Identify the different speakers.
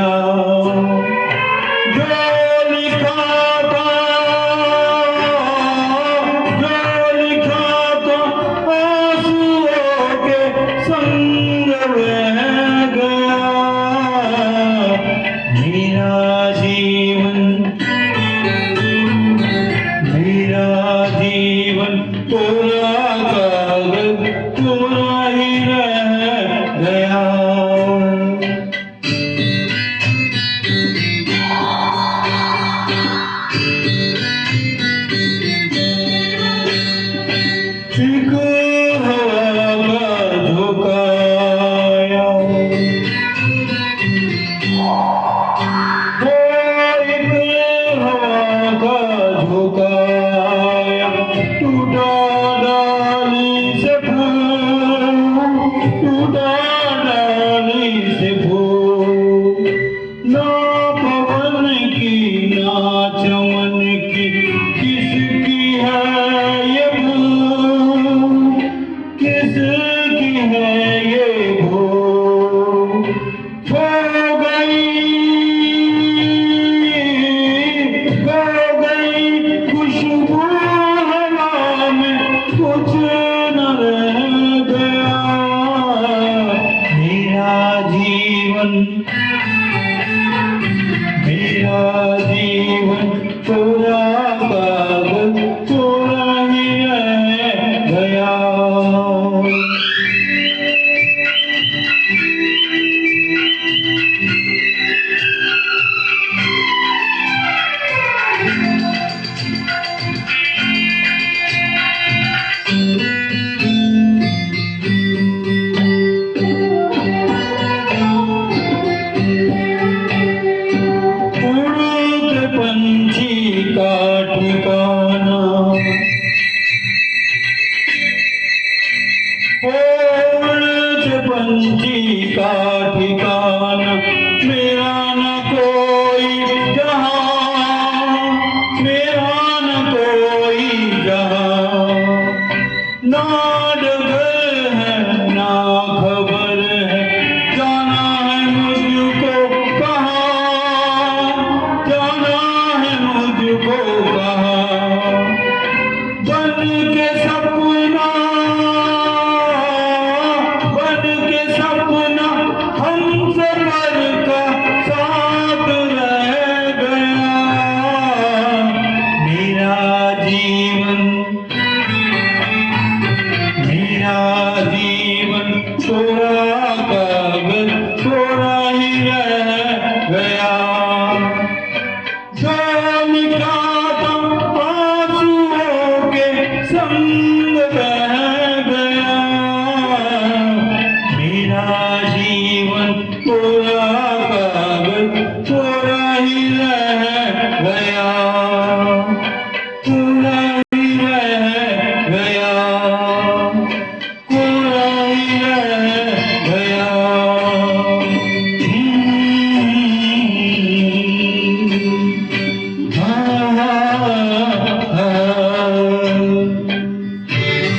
Speaker 1: गया। जो लिखा था, आंसुओं के संग बह गया। मेरा जीवन पूरा कागज पूरा ही रह गया। एक हवा का झोंका आया, एक हवा का झोंका आया, टूटा डाली से फूल, टूटा डाली से फूल। ना पवन की ना चमन की, किसकी है ये भूल, किसकी है ये भूल। खो गई खुशबू हवा में, कुछ न रह गया। मेरा जीवन पूरा